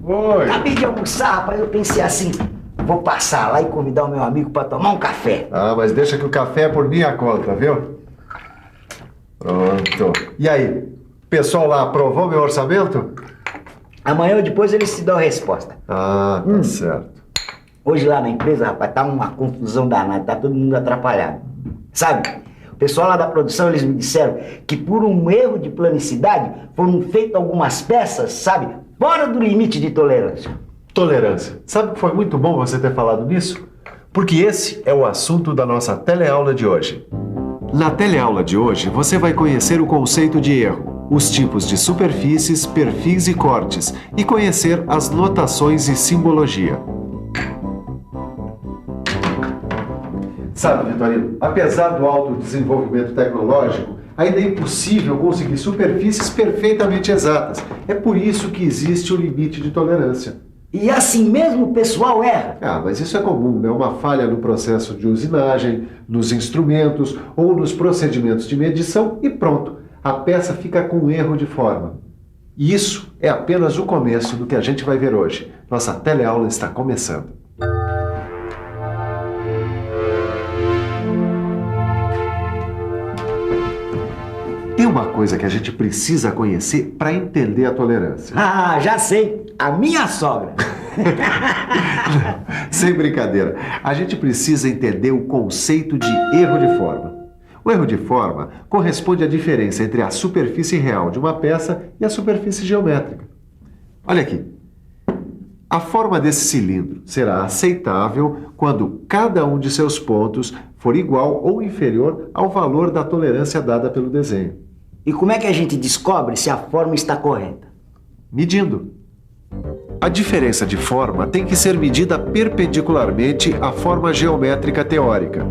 Oi. Acabei de almoçar, rapaz. Eu pensei assim, vou passar lá e convidar o meu amigo para tomar um café. Ah, mas deixa que o café é por minha conta, viu? Pronto. E aí, o pessoal lá aprovou meu orçamento? Amanhã ou depois eles te dão a resposta. Ah, tá certo. Hoje lá na empresa, rapaz, tá uma confusão danada, tá todo mundo atrapalhado. Sabe? O pessoal lá da produção, eles me disseram que por um erro de planicidade foram feitas algumas peças, sabe? Fora do limite de tolerância. Tolerância. Sabe que foi muito bom você ter falado nisso? Porque esse é o assunto da nossa teleaula de hoje. Na teleaula de hoje, você vai conhecer o conceito de erro, os tipos de superfícies, perfis e cortes, e conhecer as notações e simbologia. Sabe, Vitorino, apesar do alto desenvolvimento tecnológico, ainda é impossível conseguir superfícies perfeitamente exatas. É por isso que existe o limite de tolerância. E assim mesmo o pessoal erra. Ah, mas isso é comum, né? Uma falha no processo de usinagem, nos instrumentos ou nos procedimentos de medição e pronto, a peça fica com erro de forma. E isso é apenas o começo do que a gente vai ver hoje. Nossa teleaula está começando. Tem uma coisa que a gente precisa conhecer para entender a tolerância. Ah, já sei. A minha sogra. Sem brincadeira. A gente precisa entender o conceito de erro de forma. O erro de forma corresponde à diferença entre a superfície real de uma peça e a superfície geométrica. Olha aqui. A forma desse cilindro será aceitável quando cada um de seus pontos for igual ou inferior ao valor da tolerância dada pelo desenho. E como é que a gente descobre se a forma está correta? Medindo. A diferença de forma tem que ser medida perpendicularmente à forma geométrica teórica.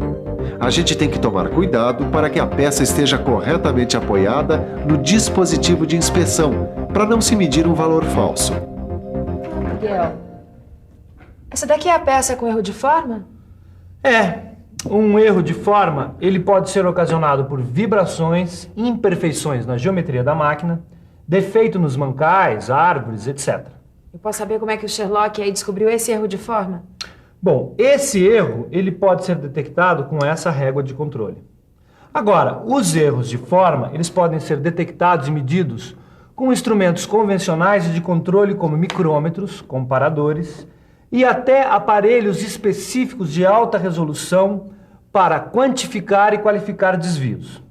A gente tem que tomar cuidado para que a peça esteja corretamente apoiada no dispositivo de inspeção, para não se medir um valor falso. Miguel, essa daqui é a peça com erro de forma? Um erro de forma, ele pode ser ocasionado por vibrações, imperfeições na geometria da máquina, defeito nos mancais, árvores, etc. Eu posso saber como é que o Sherlock aí descobriu esse erro de forma? Bom, esse erro, ele pode ser detectado com essa régua de controle. Agora, os erros de forma, eles podem ser detectados e medidos com instrumentos convencionais de controle como micrômetros, comparadores e até aparelhos específicos de alta resolução para quantificar e qualificar desvios.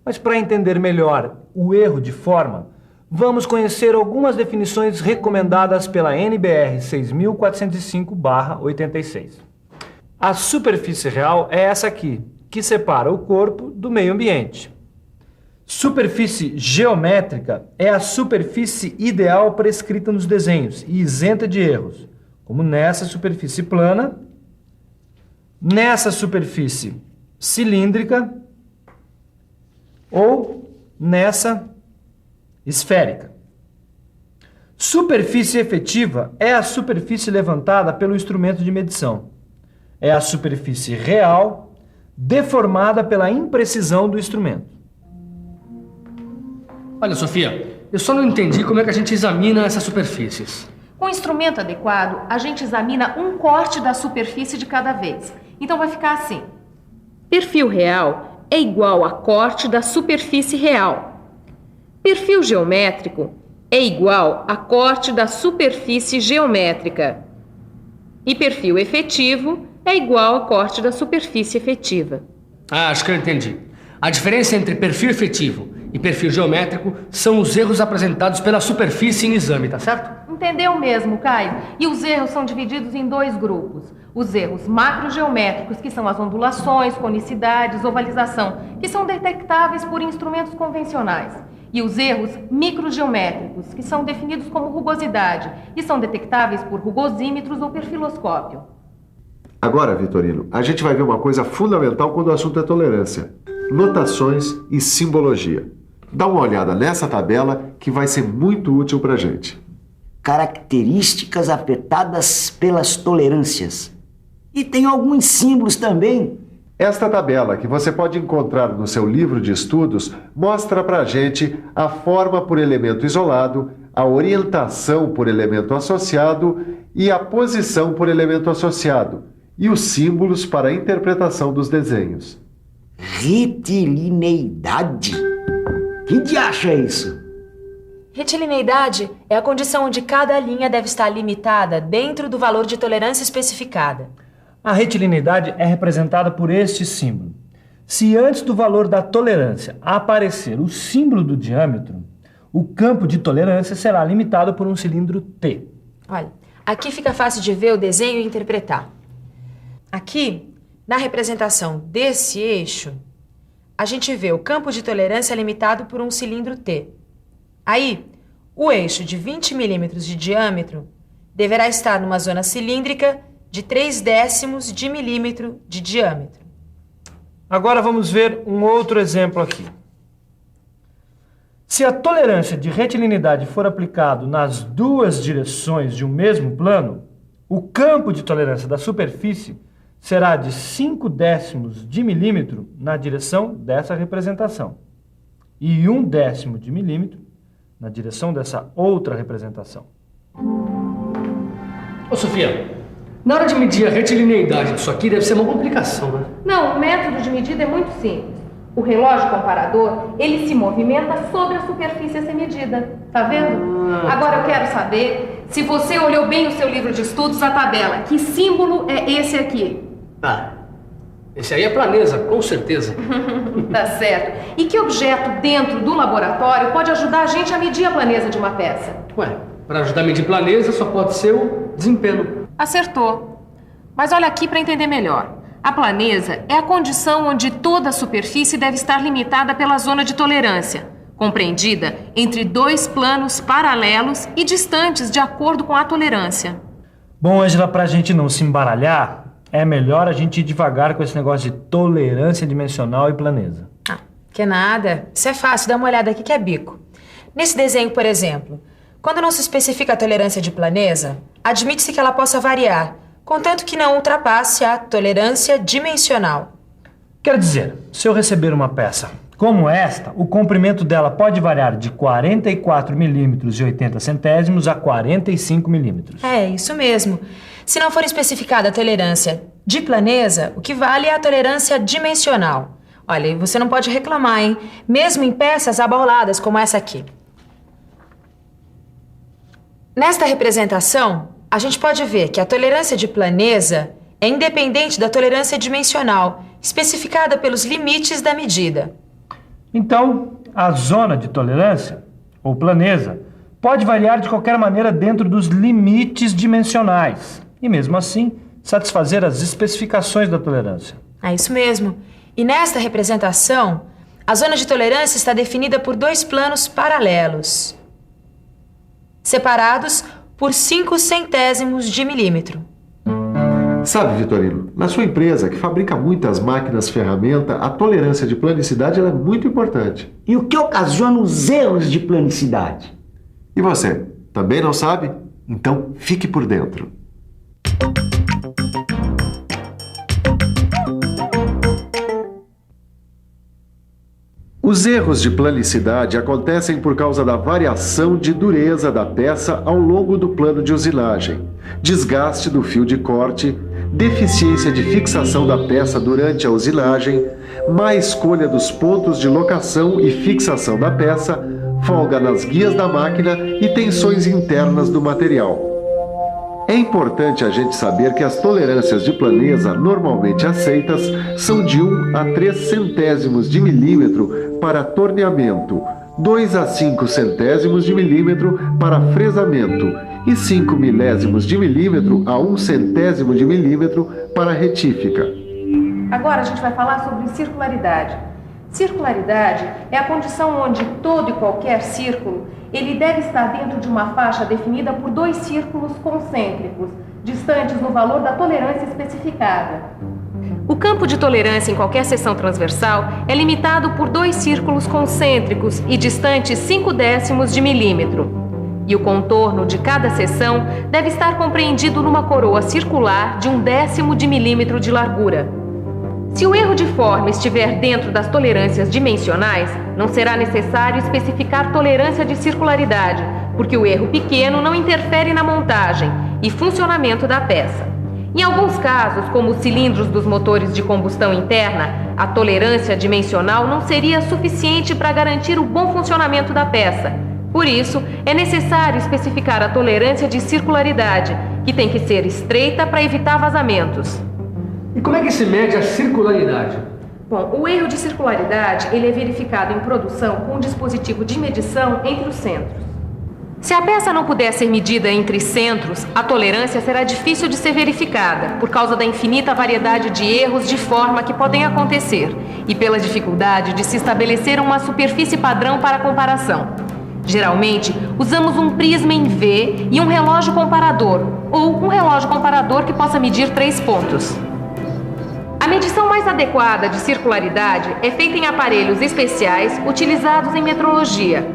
Mas para entender melhor o erro de forma, vamos conhecer algumas definições recomendadas pela NBR 6405/86. A superfície real é essa aqui, que separa o corpo do meio ambiente. Superfície geométrica é a superfície ideal prescrita nos desenhos e isenta de erros, como nessa superfície plana, nessa superfície cilíndrica ou nessa esférica. Superfície efetiva é a superfície levantada pelo instrumento de medição. É a superfície real deformada pela imprecisão do instrumento. Olha, Sofia, eu só não entendi como é que a gente examina essas superfícies. Com o instrumento adequado, a gente examina um corte da superfície de cada vez. Então vai ficar assim. Perfil real é igual a corte da superfície real. Perfil geométrico é igual a corte da superfície geométrica. E perfil efetivo é igual a corte da superfície efetiva. Ah, acho que eu entendi. A diferença entre perfil efetivo e perfil geométrico são os erros apresentados pela superfície em exame, tá certo? Entendeu mesmo, Caio? E os erros são divididos em dois grupos. Os erros macrogeométricos, que são as ondulações, conicidades, ovalização, que são detectáveis por instrumentos convencionais. E os erros microgeométricos, que são definidos como rugosidade e são detectáveis por rugosímetros ou perfiloscópio. Agora, Vitorino, a gente vai ver uma coisa fundamental quando o assunto é tolerância: notações e simbologia. Dá uma olhada nessa tabela que vai ser muito útil para a gente. Características afetadas pelas tolerâncias. E tem alguns símbolos também. Esta tabela, que você pode encontrar no seu livro de estudos, mostra para a gente a forma por elemento isolado, a orientação por elemento associado e a posição por elemento associado, e os símbolos para a interpretação dos desenhos. Retilineidade? Que diacho é isso? Retilineidade é a condição onde cada linha deve estar limitada dentro do valor de tolerância especificada. A retilineidade é representada por este símbolo. Se antes do valor da tolerância aparecer o símbolo do diâmetro, o campo de tolerância será limitado por um cilindro T. Olha, aqui fica fácil de ver o desenho e interpretar. Aqui, na representação desse eixo, a gente vê o campo de tolerância limitado por um cilindro T. Aí, o eixo de 20 milímetros de diâmetro deverá estar numa zona cilíndrica de 0,3 de milímetro de diâmetro. Agora vamos ver um outro exemplo aqui. Se a tolerância de retilineidade for aplicado nas duas direções de um mesmo plano, o campo de tolerância da superfície será de 0,5 de milímetro na direção dessa representação e 0,1 de milímetro na direção dessa outra representação. Ô, Sofia, na hora de medir a retilineidade disso aqui deve ser uma complicação, né? Não, o método de medida é muito simples. O relógio comparador, ele se movimenta sobre a superfície a ser medida. Tá vendo? Agora eu quero saber se você olhou bem o seu livro de estudos, a tabela. Que símbolo é esse aqui? Ah, esse aí é planesa, com certeza. Tá certo. E que objeto dentro do laboratório pode ajudar a gente a medir a planeza de uma peça? Ué, para ajudar a medir planesa só pode ser o desempenho. Acertou. Mas olha aqui para entender melhor. A planesa é a condição onde toda a superfície deve estar limitada pela zona de tolerância, compreendida entre dois planos paralelos e distantes de acordo com a tolerância. Bom, Ângela, para a gente não se embaralhar, é melhor a gente ir devagar com esse negócio de tolerância dimensional e planesa. Ah, que nada. Isso é fácil, dá uma olhada aqui que é bico. Nesse desenho, por exemplo, quando não se especifica a tolerância de planesa, admite-se que ela possa variar, contanto que não ultrapasse a tolerância dimensional. Quer dizer, se eu receber uma peça como esta, o comprimento dela pode variar de 44 milímetros e 80 centésimos a 45 milímetros. É, isso mesmo. Se não for especificada a tolerância de planesa, o que vale é a tolerância dimensional. Olha, e você não pode reclamar, hein? Mesmo em peças abauladas como essa aqui. Nesta representação, a gente pode ver que a tolerância de planesa é independente da tolerância dimensional, especificada pelos limites da medida. Então, a zona de tolerância, ou planesa, pode variar de qualquer maneira dentro dos limites dimensionais e, mesmo assim, satisfazer as especificações da tolerância. É isso mesmo. E nesta representação, a zona de tolerância está definida por dois planos paralelos, separados por 0,05 de milímetro. Sabe, Vitorino, na sua empresa, que fabrica muitas máquinas ferramenta, a tolerância de planicidade ela é muito importante. E o que ocasiona os erros de planicidade? E você, também não sabe? Então fique por dentro. Os erros de planicidade acontecem por causa da variação de dureza da peça ao longo do plano de usinagem, desgaste do fio de corte, deficiência de fixação da peça durante a usinagem, má escolha dos pontos de locação e fixação da peça, folga nas guias da máquina e tensões internas do material. É importante a gente saber que as tolerâncias de planesa normalmente aceitas são de 1 a 3 centésimos de milímetro para torneamento, 2 a 5 centésimos de milímetro para fresamento e 5 milésimos de milímetro a 1 centésimo de milímetro para retífica. Agora a gente vai falar sobre circularidade. Circularidade é a condição onde todo e qualquer círculo ele deve estar dentro de uma faixa definida por dois círculos concêntricos, distantes no valor da tolerância especificada. O campo de tolerância em qualquer seção transversal é limitado por dois círculos concêntricos e distantes 0,5 de milímetro. E o contorno de cada seção deve estar compreendido numa coroa circular de 1/10 de milímetro de largura. Se o erro de forma estiver dentro das tolerâncias dimensionais, não será necessário especificar tolerância de circularidade, porque o erro pequeno não interfere na montagem e funcionamento da peça. Em alguns casos, como os cilindros dos motores de combustão interna, a tolerância dimensional não seria suficiente para garantir o bom funcionamento da peça. Por isso, é necessário especificar a tolerância de circularidade, que tem que ser estreita para evitar vazamentos. E como é que se mede a circularidade? Bom, o erro de circularidade ele é verificado em produção com um dispositivo de medição entre os centros. Se a peça não puder ser medida entre centros, a tolerância será difícil de ser verificada, por causa da infinita variedade de erros de forma que podem acontecer e pela dificuldade de se estabelecer uma superfície padrão para comparação. Geralmente, usamos um prisma em V e um relógio comparador, ou um relógio comparador que possa medir 3 pontos. A medição mais adequada de circularidade é feita em aparelhos especiais utilizados em metrologia.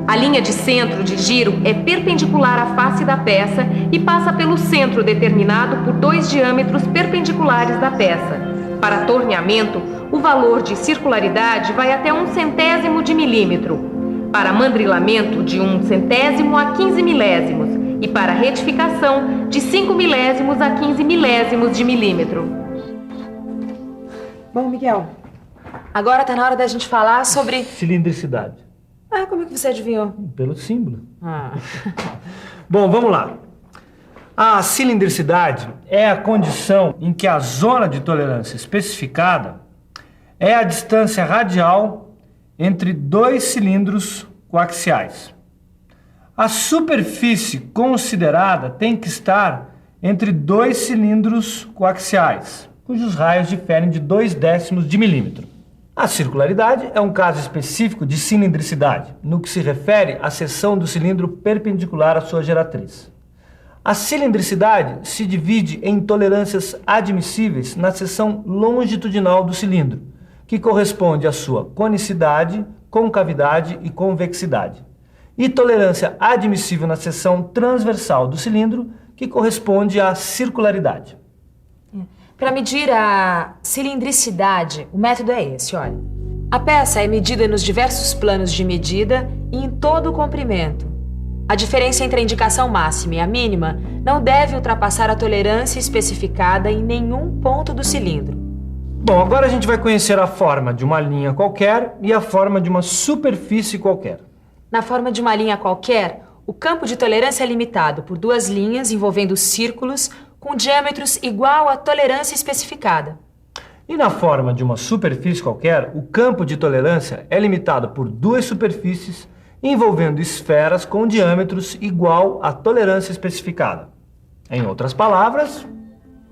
A linha de centro de giro é perpendicular à face da peça e passa pelo centro determinado por 2 diâmetros perpendiculares da peça. Para torneamento, o valor de circularidade vai até 1/100º de milímetro. Para mandrilamento, de 1/100º a 15 milésimos. E para retificação, de 5 milésimos a 15 milésimos de milímetro. Bom, Miguel, agora tá na hora da gente falar sobre... Cilindricidade. Ah, como é que você adivinhou? Pelo símbolo. Bom, vamos lá. A cilindricidade é a condição em que a zona de tolerância especificada é a distância radial entre 2 cilindros coaxiais. A superfície considerada tem que estar entre 2 cilindros coaxiais, cujos raios diferem de 0,2 de milímetro. A circularidade é um caso específico de cilindricidade, no que se refere à seção do cilindro perpendicular à sua geratriz. A cilindricidade se divide em tolerâncias admissíveis na seção longitudinal do cilindro, que corresponde à sua conicidade, concavidade e convexidade, e tolerância admissível na seção transversal do cilindro, que corresponde à circularidade. Para medir a cilindricidade, o método é esse, olha. A peça é medida nos diversos planos de medida e em todo o comprimento. A diferença entre a indicação máxima e a mínima não deve ultrapassar a tolerância especificada em nenhum ponto do cilindro. Bom, agora a gente vai conhecer a forma de uma linha qualquer e a forma de uma superfície qualquer. Na forma de uma linha qualquer, o campo de tolerância é limitado por 2 linhas envolvendo círculos com diâmetros igual à tolerância especificada. E na forma de uma superfície qualquer, o campo de tolerância é limitado por 2 superfícies envolvendo esferas com diâmetros igual à tolerância especificada. Em outras palavras,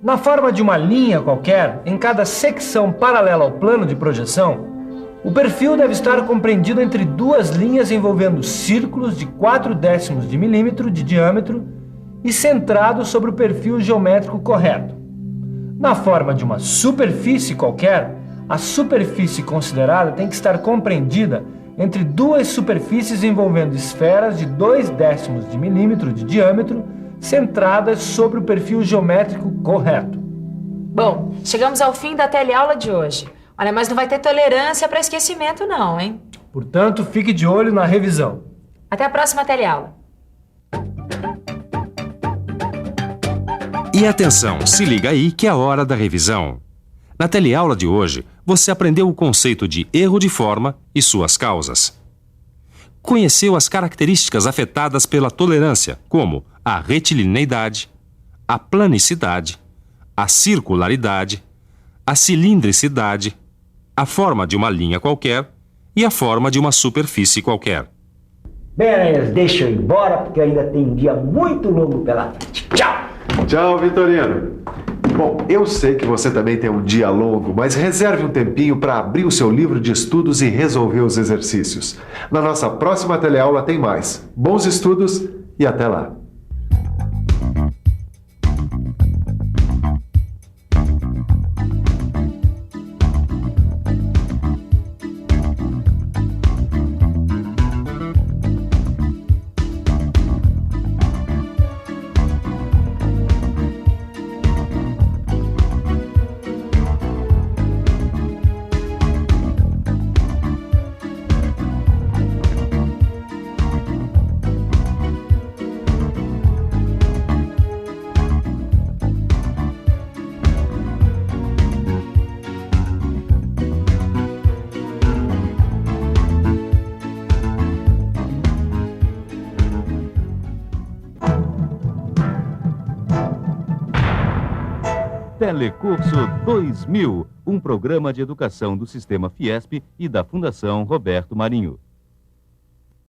na forma de uma linha qualquer, em cada secção paralela ao plano de projeção, o perfil deve estar compreendido entre 2 linhas envolvendo círculos de 0,4 de milímetro de diâmetro e centrado sobre o perfil geométrico correto. Na forma de uma superfície qualquer, a superfície considerada tem que estar compreendida entre 2 superfícies envolvendo esferas de 0,2 de milímetro de diâmetro, centradas sobre o perfil geométrico correto. Bom, chegamos ao fim da teleaula de hoje. Olha, mas não vai ter tolerância para esquecimento não, hein? Portanto, fique de olho na revisão. Até a próxima teleaula. E atenção, se liga aí que é a hora da revisão. Na teleaula de hoje, você aprendeu o conceito de erro de forma e suas causas. Conheceu as características afetadas pela tolerância, como a retilineidade, a planicidade, a circularidade, a cilindricidade, a forma de uma linha qualquer e a forma de uma superfície qualquer. Bem, Aranhas, deixa eu ir embora, porque ainda tem um dia muito longo pela frente. Tchau! Tchau, Vitorino. Bom, eu sei que você também tem um dia longo, mas reserve um tempinho para abrir o seu livro de estudos e resolver os exercícios. Na nossa próxima teleaula tem mais. Bons estudos e até lá! Telecurso 2000, um programa de educação do Sistema Fiesp e da Fundação Roberto Marinho.